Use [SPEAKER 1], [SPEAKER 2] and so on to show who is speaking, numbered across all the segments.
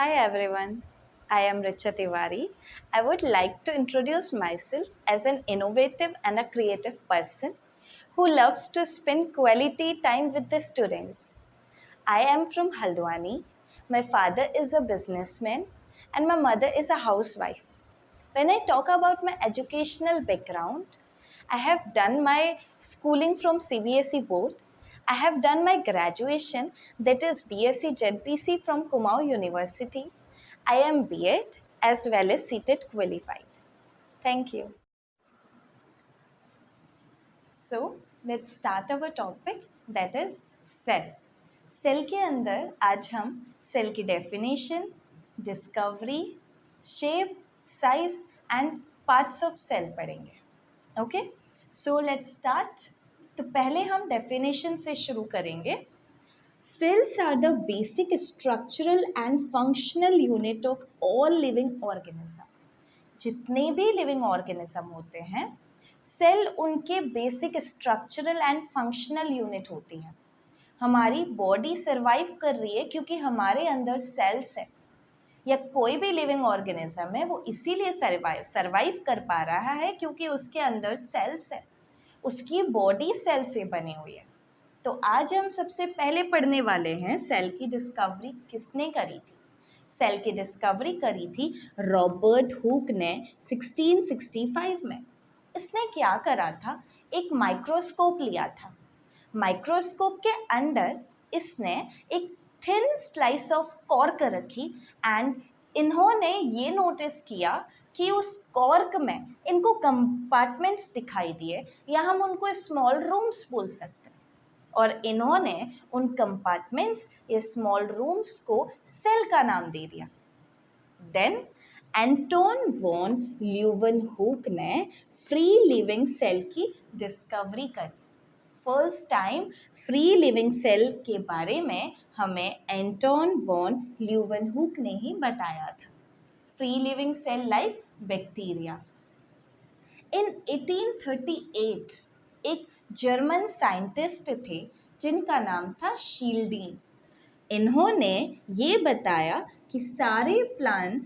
[SPEAKER 1] Hi everyone, I am Richa Tiwari. I would like to introduce myself as an innovative and a creative person who loves to spend quality time with the students. I am from Haldwani. My father is a businessman and my mother is a housewife. When I talk about my educational background, I have done my schooling from CBSE board. I have done my graduation, that is BSc ZPC from Kumaon University. I am B.Ed as well as CTET qualified. Thank you. So let's start our topic, that is cell. Cell के अंदर आज हम cell की definition, discovery, shape, size and parts of cell पढ़ेंगे. Okay, so let's start. तो पहले हम definition से शुरू करेंगे. Cells are the basic structural and functional unit of all living organism. जितने भी लिविंग ऑर्गेनिज्म होते हैं, सेल उनके basic structural and functional unit होती हैं. हमारी बॉडी सर्वाइव कर रही है क्योंकि हमारे अंदर सेल्स है, या कोई भी लिविंग ऑर्गेनिज्म है वो इसीलिए सर्वाइव कर पा रहा है क्योंकि उसके अंदर सेल्स है, उसकी बॉडी सेल से बनी हुई है. तो आज हम सबसे पहले पढ़ने वाले हैं सेल की डिस्कवरी किसने करी थी. सेल की डिस्कवरी करी थी रॉबर्ट हुक ने 1665 में. इसने क्या करा था, एक माइक्रोस्कोप लिया था. माइक्रोस्कोप के अंदर इसने एक थिन स्लाइस ऑफ कॉर्क रखी एंड इन्होंने ये नोटिस किया कि उस कॉर्क में इनको कंपार्टमेंट्स दिखाई दिए, या हम उनको स्मॉल रूम्स बोल सकते हैं. और इन्होंने उन कंपार्टमेंट्स या स्मॉल रूम्स को सेल का नाम दे दिया. देन एंटोन वॉन ल्यूवेनहूक ने फ्री लिविंग सेल की डिस्कवरी करी. First time free living cell के बारे में हमें एंटोन वॉन ल्यूवेनहूक ने ही बताया था. Free living cell like bacteria. In 1838 एक जर्मन साइंटिस्ट थे जिनका नाम था शील्डीन. इन्होंने ये बताया कि सारे प्लांट्स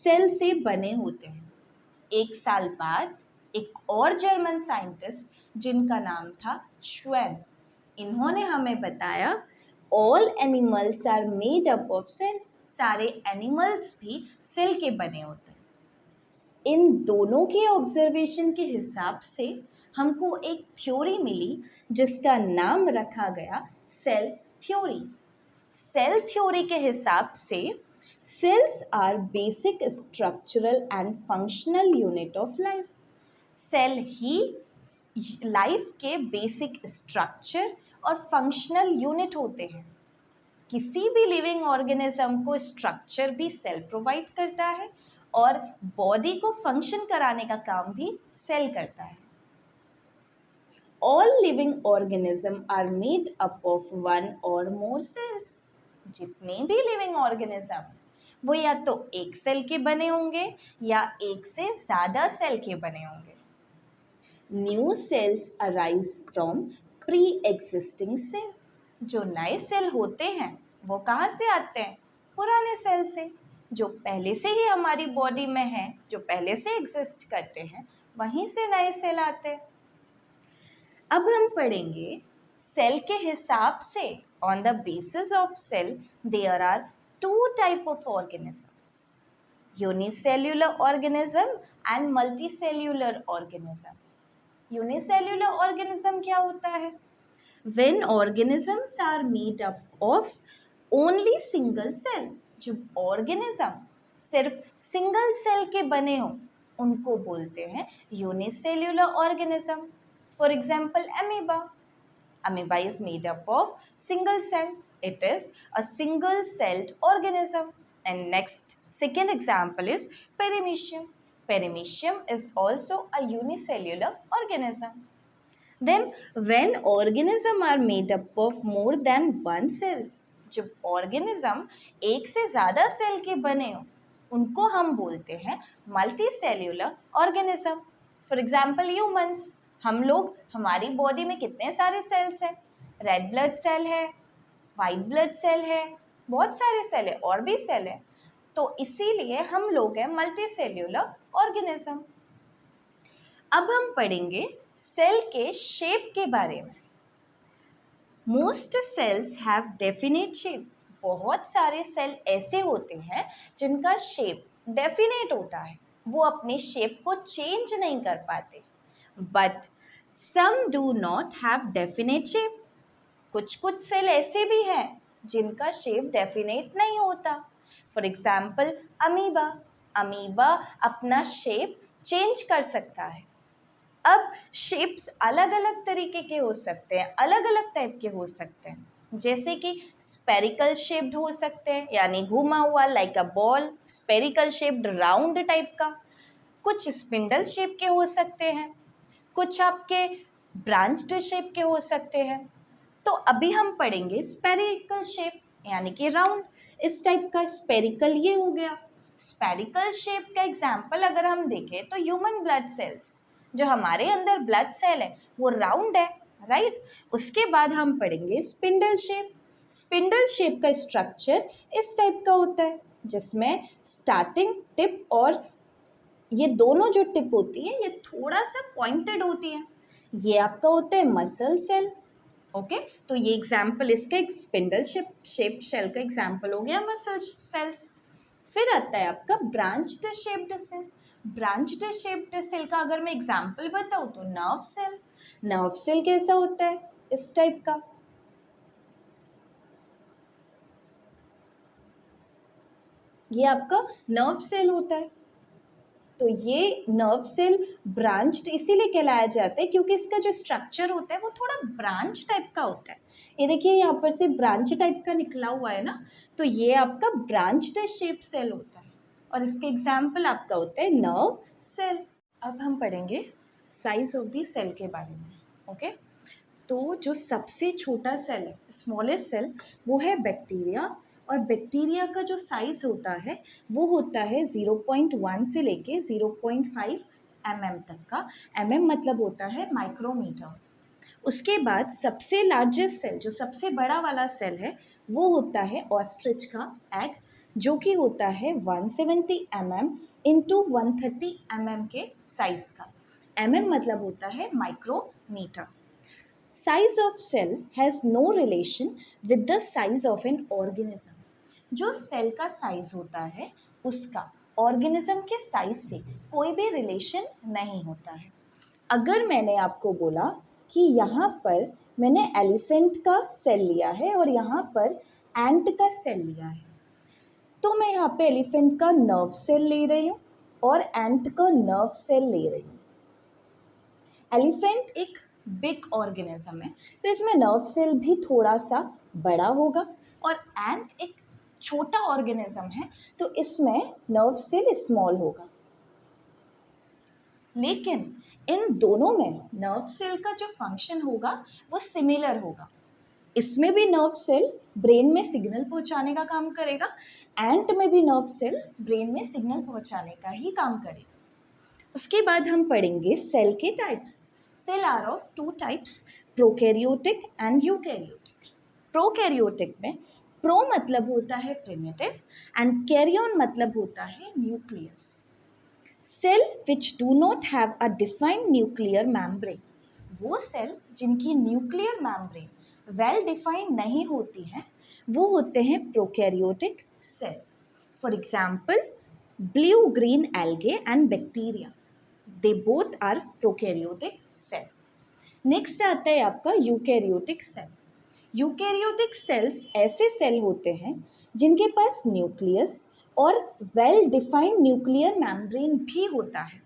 [SPEAKER 1] सेल से बने होते हैं. एक साल बाद एक और जर्मन साइंटिस्ट जिनका नाम था श्वेन, इन्होंने हमें बताया all animals are made up of cell. सारे एनिमल्स भी सेल के बने होते हैं. इन दोनों के ऑब्जर्वेशन के हिसाब से हमको एक थ्योरी मिली जिसका नाम रखा गया सेल थ्योरी. सेल थ्योरी के हिसाब से cells are basic structural and functional unit of life. Cell ही लाइफ के बेसिक स्ट्रक्चर और फंक्शनल यूनिट होते हैं. किसी भी लिविंग ऑर्गेनिज्म को स्ट्रक्चर भी सेल प्रोवाइड करता है और बॉडी को फंक्शन कराने का काम भी सेल करता है. All living organism are made up of one or more sales. जितने भी लिविंग ऑर्गेनिज्म वो या तो एक सेल के बने होंगे या एक से ज़्यादा सेल के बने होंगे. New cells arise from pre existing cell. जो नए सेल होते हैं वो कहाँ से आते हैं, पुराने सेल से. जो पहले से ही हमारी बॉडी में है, जो पहले से एग्जिस्ट करते हैं, वहीं से नए सेल आते हैं. अब हम पढ़ेंगे सेल के हिसाब से. On the basis of cell there are two type of organisms, unicellular organism and multicellular organism. Unicellular organism क्या होता है? When organisms are made up of only single cell. जब ऑर्गेनिज्म सिर्फ सिंगल सेल के बने हों उनको बोलते हैं unicellular organism. For example amoeba. Amoeba is made up of single cell. It is a single celled organism. And next, second example is Paramecium. Paramecium is also a unicellular organism. Then, when organisms are made up of more than one cells, जब organism एक से ज़्यादा cell के बने हो उनको हम बोलते हैं multicellular organism. For example, humans. हम लोग, हमारी बॉडी में कितने सारे सेल्स हैं? रेड ब्लड सेल है, वाइट ब्लड सेल है, बहुत सारे सेल है, और भी सेल है. तो इसीलिए हम लोग हैं मल्टी सेल्यूलर ऑर्गेनिज्म। अब हम पढ़ेंगे सेल के शेप के बारे में। Most cells have definite shape. बहुत सारे सेल ऐसे होते हैं जिनका शेप डेफिनेट होता है, वो अपने शेप को चेंज नहीं कर पाते। But some do not have definite shape. कुछ कुछ सेल ऐसे भी हैं जिनका शेप डेफिनेट नहीं होता। For example amoeba. अमीबा अपना शेप चेंज कर सकता है। अब शेप्स अलग अलग तरीके के हो सकते हैं, अलग अलग टाइप के हो सकते हैं, जैसे कि स्पेरिकल शेप्ड हो सकते हैं, यानी घुमा हुआ like a ball, spherical shaped round type का। कुछ स्पिंडल शेप के हो सकते हैं, कुछ आपके ब्रांच्ड शेप के हो सकते हैं। तो अभी हम पढ़ेंगे स्पेरिकल शेप, यानी कि राउंड। इस टाइप का स्पेरिकल ये हो गया। स्पेरिकल शेप का एग्जाम्पल अगर हम देखें तो ह्यूमन ब्लड सेल्स, जो हमारे अंदर ब्लड सेल है वो राउंड है, राइट। उसके बाद हम पढ़ेंगे स्पिंडल शेप। स्पिंडल शेप का स्ट्रक्चर इस टाइप का होता है, जिसमें स्टार्टिंग टिप और ये दोनों जो टिप होती है ये थोड़ा सा पॉइंटेड होती है। ये आपका होता है मसल सेल। ओके, तो ये एग्जाम्पल इसका एक स्पिंडल शेप सेल का एग्जाम्पल हो गया मसल सेल्स। फिर आता है आपका branched shaped cell. Branched shaped cell का अगर मैं एग्जांपल बताऊं तो नर्व सेल। नर्व सेल कैसा होता है? इस टाइप का। ये आपका नर्व सेल होता है। तो ये नर्व सेल ब्रांच्ड इसीलिए कहलाया जाता है क्योंकि इसका जो स्ट्रक्चर होता है वो थोड़ा ब्रांच टाइप का होता है। ये देखिए यहाँ पर से ब्रांच टाइप का निकला हुआ है ना, तो ये आपका ब्रांच्ड शेप सेल होता है और इसके एग्जाम्पल आपका होता है नर्व सेल। अब हम पढ़ेंगे साइज ऑफ द सेल के बारे में। ओके, तो जो सबसे छोटा सेल है, स्मॉलेस्ट सेल, वो है बैक्टीरिया। और बैक्टीरिया का जो साइज़ होता है वो होता है 0.1 से लेके 0.5 mm तक का। mm मतलब होता है माइक्रोमीटर। उसके बाद सबसे लार्जेस्ट सेल, जो सबसे बड़ा वाला सेल है, वो होता है ऑस्ट्रिच का एग, जो कि होता है 170 mm इंटू 130 mm के साइज़ का। mm मतलब होता है micrometer. Size of cell has no relation with the size of an organism. जो सेल का साइज होता है उसका ऑर्गेनिज्म के साइज से कोई भी रिलेशन नहीं होता है। अगर मैंने आपको बोला कि यहाँ पर मैंने एलिफेंट का सेल लिया है और यहाँ पर एंट का सेल लिया है, तो मैं यहाँ पे एलिफेंट का नर्व सेल ले रही हूँ और एंट का नर्व सेल ले रही हूँ। एलिफेंट एक बिग ऑर्गेनिज्म है तो इसमें नर्व सेल भी थोड़ा सा बड़ा होगा, और एंट एक छोटा ऑर्गेनिज्म है तो इसमें नर्व सेल स्मॉल होगा। लेकिन इन दोनों में नर्व सेल का जो फंक्शन होगा वो सिमिलर होगा। इसमें भी नर्व सेल ब्रेन में सिग्नल पहुंचाने का काम करेगा, एंट में भी नर्व सेल ब्रेन में सिग्नल पहुंचाने का ही काम करेगा। उसके बाद हम पढ़ेंगे सेल के types. Cell are of two types, prokaryotic and eukaryotic. Prokaryotic में प्रो मतलब होता है प्रिमिटिव एंड कैरियन मतलब होता है nucleus. Cell which do not have a defined nuclear membrane, वो सेल जिनकी न्यूक्लियर मेम्ब्रेन वेल डिफाइंड नहीं होती हैं वो होते हैं prokaryotic cell. For example blue green algae and bacteria, they both are prokaryotic cell. Next आता है आपका यूकैरियोटिक सेल। यूकैरियोटिक सेल्स ऐसे सेल होते हैं जिनके पास न्यूक्लियस और वेल डिफाइंड न्यूक्लियर मेम्ब्रेन भी होता है।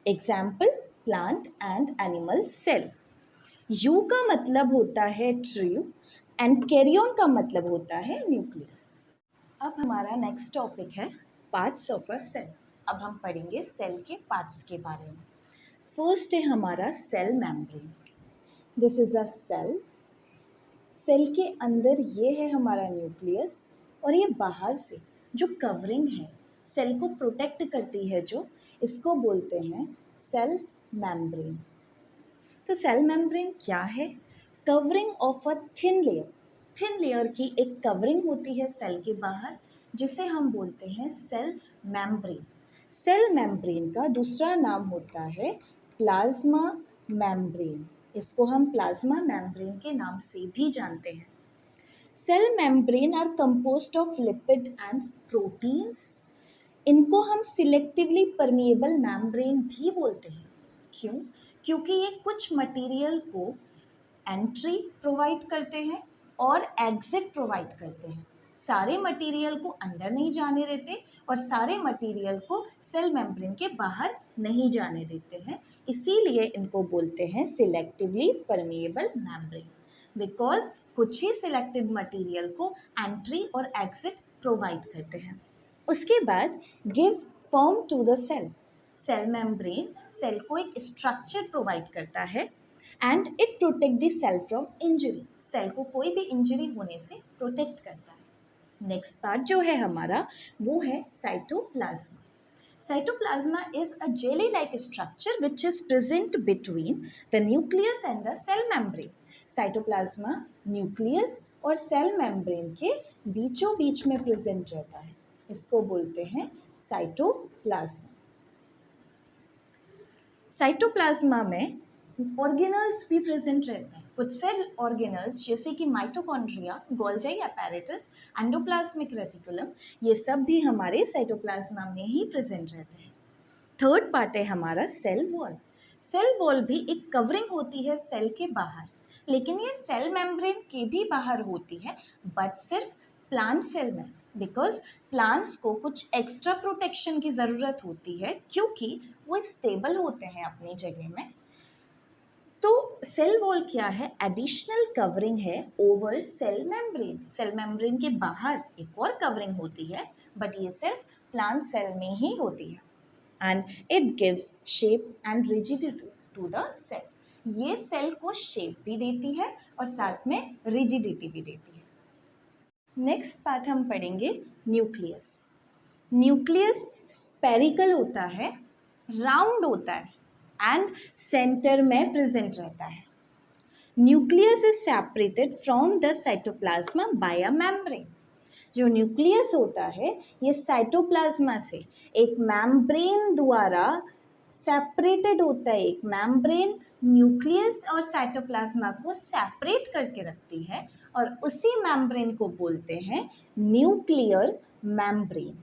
[SPEAKER 1] Example plant and animal cell. Eu का मतलब होता है ट्रू एंड कैरियन का मतलब होता है न्यूक्लियस। अब हमारा नेक्स्ट टॉपिक है पार्ट्स ऑफ अ सेल। अब हम पढ़ेंगे सेल के पार्ट्स के बारे में। फर्स्ट है हमारा cell membrane. This is a cell. Cell के अंदर ये है हमारा न्यूक्लियस, और ये बाहर से जो कवरिंग है सेल को प्रोटेक्ट करती है, जो इसको बोलते हैं सेल मेम्ब्रेन। तो सेल मेम्ब्रेन क्या है? Covering of a thin layer. Thin layer की एक कवरिंग होती है सेल के बाहर, जिसे हम बोलते हैं सेल मेम्ब्रेन। सेल मेम्ब्रेन का दूसरा नाम होता है प्लाज्मा मेम्ब्रेन। इसको हम प्लाज्मा मेम्ब्रेन के नाम से भी जानते हैं। Cell membrane are composed of lipid and proteins. इनको हम सिलेक्टिवली परमिएबल मेम्ब्रेन भी बोलते हैं। क्यों? क्योंकि ये कुछ मटेरियल को एंट्री प्रोवाइड करते हैं और एग्जिट प्रोवाइड करते हैं। सारे मटेरियल को अंदर नहीं जाने देते और सारे मटेरियल को सेल मेम्ब्रेन के बाहर नहीं जाने देते हैं। इसीलिए इनको बोलते हैं सिलेक्टिवली परमिएबल मेम्ब्रेन, बिकॉज कुछ ही सिलेक्टेड मटेरियल को एंट्री और एग्जिट प्रोवाइड करते हैं। उसके बाद give form to the cell. Cell membrane cell को एक स्ट्रक्चर प्रोवाइड करता है and it protect the cell from injury. Cell को कोई भी इंजरी होने से प्रोटेक्ट करता है। नेक्स्ट पार्ट जो है हमारा वो है cytoplasm. Cytoplasm is a jelly like structure which is present between the nucleus and the cell membrane. Cytoplasm nucleus और सेल मेम्ब्रेन के बीचों बीच में प्रेजेंट रहता है। इसको बोलते हैं साइटोप्लाज्मा। साइटोप्लाज्मा में ऑर्गेनल्स भी प्रेजेंट रहते हैं। कुछ सेल ऑर्गेनल्स जैसे कि mitochondria, Golgi apparatus, endoplasmic reticulum, ये सब भी हमारे साइटोप्लाज्मा में ही प्रेजेंट रहते हैं। थर्ड पार्ट है हमारा सेल वॉल। सेल वॉल भी एक कवरिंग होती है सेल के बाहर, लेकिन ये सेल मेम्ब्रेन के भी बाहर होती है, बट सिर्फ प्लांट सेल में, बिकॉज प्लांट्स को कुछ एक्स्ट्रा प्रोटेक्शन की ज़रूरत होती है क्योंकि वो स्टेबल होते हैं अपनी जगह में। तो सेल वॉल क्या है? एडिशनल कवरिंग है over cell membrane. Cell membrane के बाहर एक और कवरिंग होती है, बट ये सिर्फ प्लांट सेल में ही होती है। And it gives shape and rigidity to the cell. ये सेल को शेप भी देती है और साथ में रिजिडिटी भी देती है। नेक्स्ट पार्ट हम पढ़ेंगे न्यूक्लियस। न्यूक्लियस स्पेरिकल होता है, राउंड होता है एंड सेंटर में प्रेजेंट रहता है। Nucleus is separated from the cytoplasm by a membrane. जो न्यूक्लियस होता है ये साइटोप्लाज्मा से एक मेम्ब्रेन द्वारा सेपरेटेड होता है। एक मेम्ब्रेन न्यूक्लियस और साइटोप्लाज्मा को सेपरेट करके रखती है और उसी मेम्ब्रेन को बोलते हैं न्यूक्लियर मेम्ब्रेन।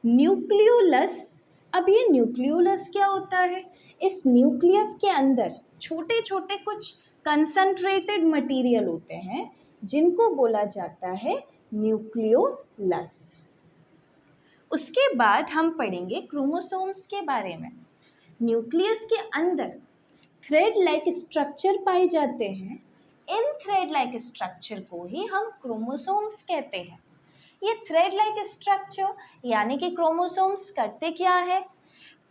[SPEAKER 1] न्यूक्लियोलस। अब ये न्यूक्लियोलस क्या होता है? इस न्यूक्लियस के अंदर छोटे छोटे कुछ कंसंट्रेटेड मटेरियल होते हैं जिनको बोला जाता है न्यूक्लियोलस। उसके बाद हम पढ़ेंगे क्रोमोसोम्स के बारे में। न्यूक्लियस के अंदर थ्रेड लाइक स्ट्रक्चर पाए जाते हैं। इन थ्रेड लाइक स्ट्रक्चर को ही हम क्रोमोसोम्स कहते हैं। ये थ्रेड लाइक स्ट्रक्चर यानी कि क्रोमोसोम्स करते क्या है?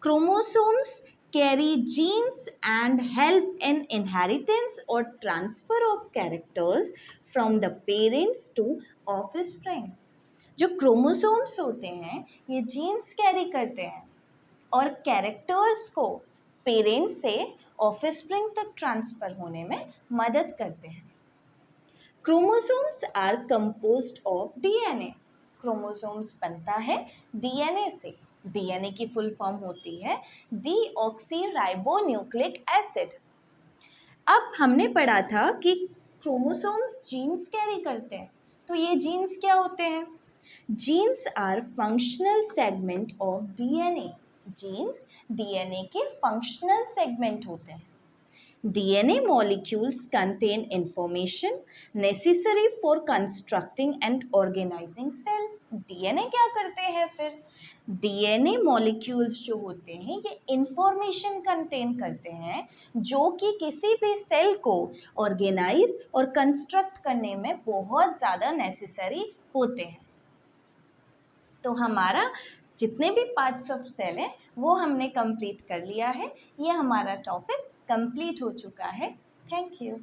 [SPEAKER 1] Chromosomes carry genes and help in inheritance और transfer of characters from the parents to offspring. जो क्रोमोसोम्स होते हैं ये जीन्स कैरी करते हैं और कैरेक्टर्स को पेरेंट्स से ऑफस्प्रिंग तक ट्रांसफर होने में मदद करते हैं। Chromosomes are composed of DNA. Chromosomes बनता है डीएनए से। डीएनए की फुल फॉर्म होती है डीऑक्सीराइबोन्यूक्लिक एसिड। अब हमने पढ़ा था कि क्रोमोसोम्स जीन्स कैरी करते हैं, तो ये जीन्स क्या होते हैं? Genes are functional segment of DNA. Genes DNA के फंक्शनल सेगमेंट होते हैं। DNA molecules contain information necessary for constructing and organizing cell. DNA क्या करते हैं फिर? DNA molecules जो होते हैं ये information contain करते हैं जो कि किसी भी सेल को organize और construct करने में बहुत ज़्यादा necessary होते हैं। तो हमारा जितने भी पार्ट्स ऑफ सेल हैं वो हमने कंप्लीट कर लिया है। ये हमारा टॉपिक कंप्लीट हो चुका है। Thank you.